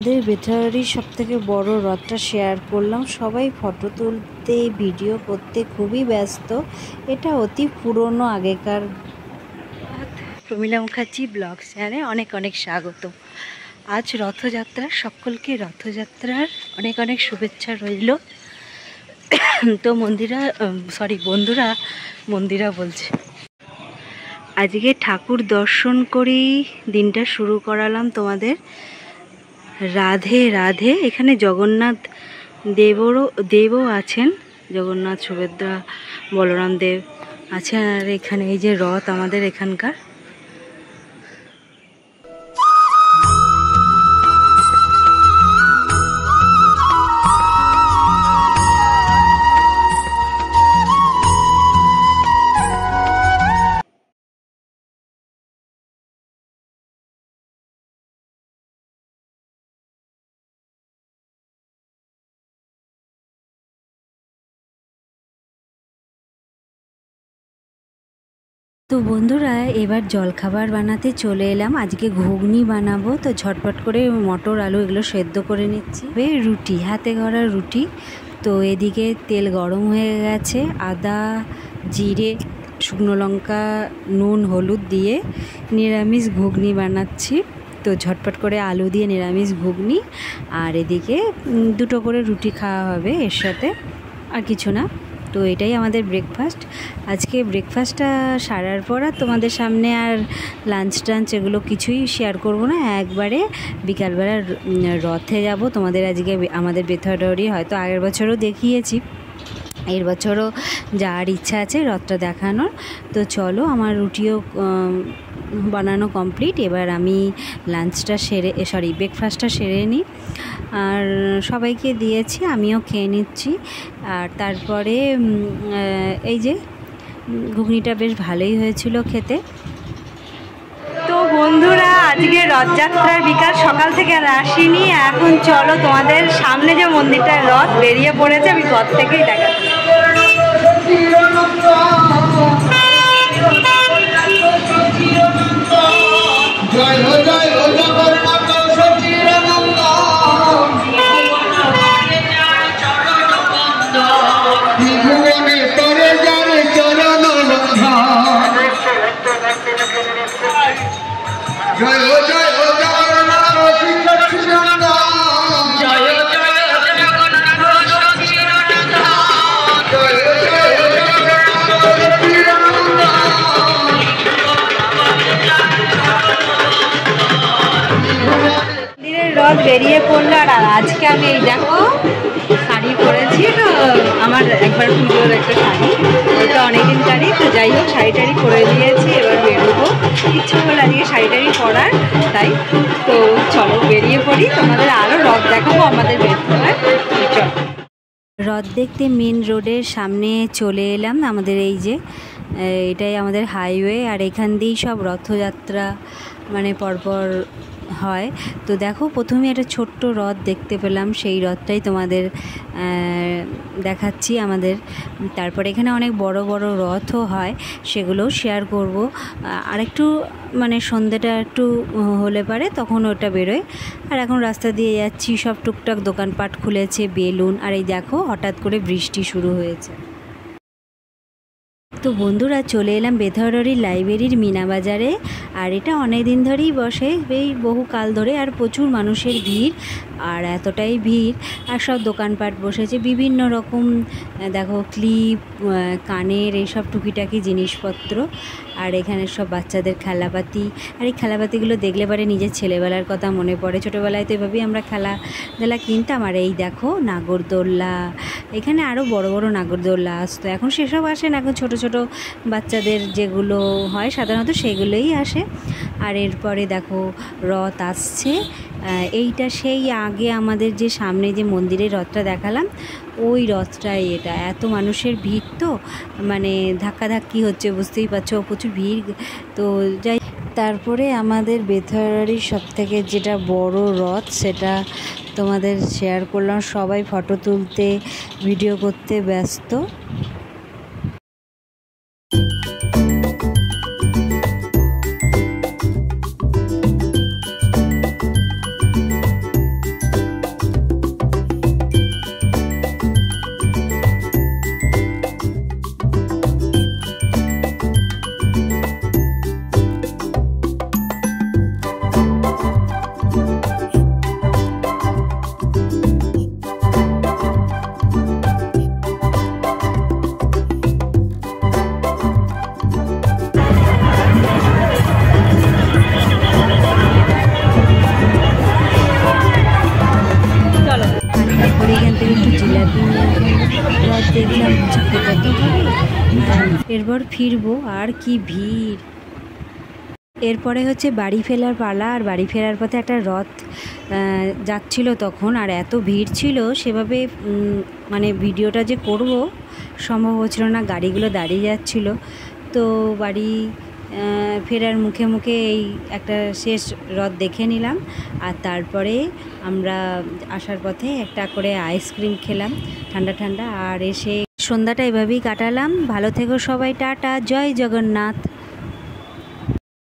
আমাদের বেথুয়ারির সবথেকে বড় রথটা শেয়ার করলাম। সবাই ফটো তুলতে ভিডিও করতে খুবই ব্যস্ত। এটা অতি পুরনো আগেকার। প্রমীলা মুখার্জি ব্লগ চ্যানেলে অনেক অনেক স্বাগত। আজ রথযাত্রা, সকলকে রথযাত্রার অনেক অনেক শুভেচ্ছা রইল। তো বন্ধুরা বলছে, আজকে ঠাকুর দর্শন করেই দিনটা শুরু করালাম তোমাদের। রাধে রাধে। এখানে জগন্নাথ দেবও আছেন, জগন্নাথ, সুভদ্রা, বলরাম দেব আছেন। আর এখানে এই যে রথ আমাদের এখানকার। তো বন্ধুরা, এবার জলখাবার বানাতে চলে এলাম। আজকে ঘুগনি বানাবো, তো ঝটপট করে মটর আলু এগুলো সেদ্ধ করে নিচ্ছি। রুটি, হাতে গড়া রুটি। তো এদিকে তেল গরম হয়ে গেছে, আদা, জিরে, শুকনো লঙ্কা, নুন, হলুদ দিয়ে নিরামিষ ঘুগনি বানাচ্ছি। তো ঝটপট করে আলু দিয়ে নিরামিষ ঘুগনি, আর এদিকে দুটো করে রুটি খাওয়া হবে এর সাথে, আর কিছু না। তো এটাই আমাদের ব্রেকফাস্ট। আজকে ব্রেকফাস্টটা সারার পর আর তোমাদের সামনে আর লাঞ্চ এগুলো কিছুই শেয়ার করব না। একবারে বিকালবেলা রথে যাব তোমাদের। আজকে আমাদের বেথুয়াডরি হয়তো আগের বছরও দেখিয়েছি, এর বছরও যাওয়ার ইচ্ছা আছে রথটা দেখানোর। তো চলো, আমার রুটিও বানানো কমপ্লিট। এবার আমি ব্রেকফাস্টটা সেরে নিই। আর সবাইকে দিয়েছি, আমিও খেয়ে নিচ্ছি। আর তারপরে এই যে ঘুগনিটা বেশ ভালোই হয়েছিল খেতে। তো বন্ধুরা, আজকে রথযাত্রার বিকাল, সকাল থেকে আর আসিনি। এখন চলো, তোমাদের সামনে যে মন্দিরটার রথ বেরিয়ে পড়েছে, আমি রথ থেকেই দেখাচ্ছি। রথ বেরিয়ে পড়লো। আর আজকে আমি এই দেখো শাড়ি পরেছি, তো আমার একবার পুজোর একটা শাড়ি, ওটা অনেকদিন শাড়ি। তো যাই হোক, শাড়ি টাড়ি পরে দিয়েছি, এবার বেরোবো। ইচ্ছে হলো আজকে শাড়ি টাড়ি পরার, তাই। তো চলো বেরিয়ে পড়ি, তোমাদের আরও রথ দেখাবো আমাদের বেরোয়। চলো, রথ দেখতে মেন রোডের সামনে চলে এলাম। আমাদের এই যে এটাই আমাদের হাইওয়ে, আর এখান দিয়েই সব রথযাত্রা মানে পরপর হয়। তো দেখো, প্রথমে একটা ছোট্ট রথ দেখতে পেলাম, সেই রথটাই তোমাদের দেখাচ্ছি আমাদের। তারপরে এখানে অনেক বড় বড় রথও হয়, সেগুলোও শেয়ার করব। আর একটু মানে সন্ধ্যেটা একটু হলে পারে তখন ওটা বেরোয়। আর এখন রাস্তা দিয়ে যাচ্ছি, সব টুকটাক দোকানপাট খুলেছে, বেলুন। আর এই দেখো, হঠাৎ করে বৃষ্টি শুরু হয়েছে। তো বন্ধুরা, চলে এলাম বেথুয়াডরির লাইব্রেরির মিনা বাজারে। আর এটা অনেক দিন ধরেই বসে, এই বহু কাল ধরে। আর প্রচুর মানুষের ভিড়, আর এতটাই ভিড়, আর সব দোকানপাট বসেছে বিভিন্ন রকম। দেখো, ক্লিপ, কানের, এইসব টুকিটাকি জিনিসপত্র। আর এখানে সব বাচ্চাদের খেলাপাতি। আর এই খেলাপাতিগুলো দেখলে পরে নিজের ছেলেবেলার কথা মনে পড়ে। ছোটোবেলায় তো এভাবেই আমরা খেলাধুলা কিনতাম। আর এই দেখো নাগরদোল্লা, এখানে আরও বড় বড় নাগরদোল্লা আসতো, এখন সেসব আসে না, এখন ছোটো ছোটো বাচ্চাদের যেগুলো হয় সাধারণত সেগুলোই আসে। আর এরপরে দেখো রথ আসছে। এইটা সেই আগে আমাদের যে সামনে যে মন্দিরের রথটা দেখালাম, ওই রথটাই এটা। এত মানুষের ভিড়, তো মানে ধাক্কাধাক্কি হচ্ছে, বুঝতেই পারছো, প্রচুর ভিড়। তো যাই, তারপরে আমাদের বেথুয়াডরির সবথেকে যেটা বড় রথ, সেটা তোমাদের শেয়ার করলাম। সবাই ফটো তুলতে ভিডিও করতে ব্যস্ত। এরপর ফিরবো। আর কি ভিড়! এরপরে হচ্ছে বাড়ি ফেরার পালা। আর বাড়ি ফেরার পথে একটা রথ যাচ্ছিল তখন, আর এত ভিড় ছিল সেভাবে মানে ভিডিওটা যে করব সম্ভব হচ্ছিল না, গাড়িগুলো দাঁড়িয়ে যাচ্ছিল। তো বাড়ি ফেরার মুখে মুখে এই একটা শেষ রথ দেখে নিলাম। আর তারপরে আমরা আসার পথে একটা করে আইসক্রিম খেলাম ঠান্ডা ঠান্ডা, আর এসে সন্ধ্যাটা এভাবেই কাটালাম। ভালো থেকো সবাই, টাটা, জয় জগন্নাথ।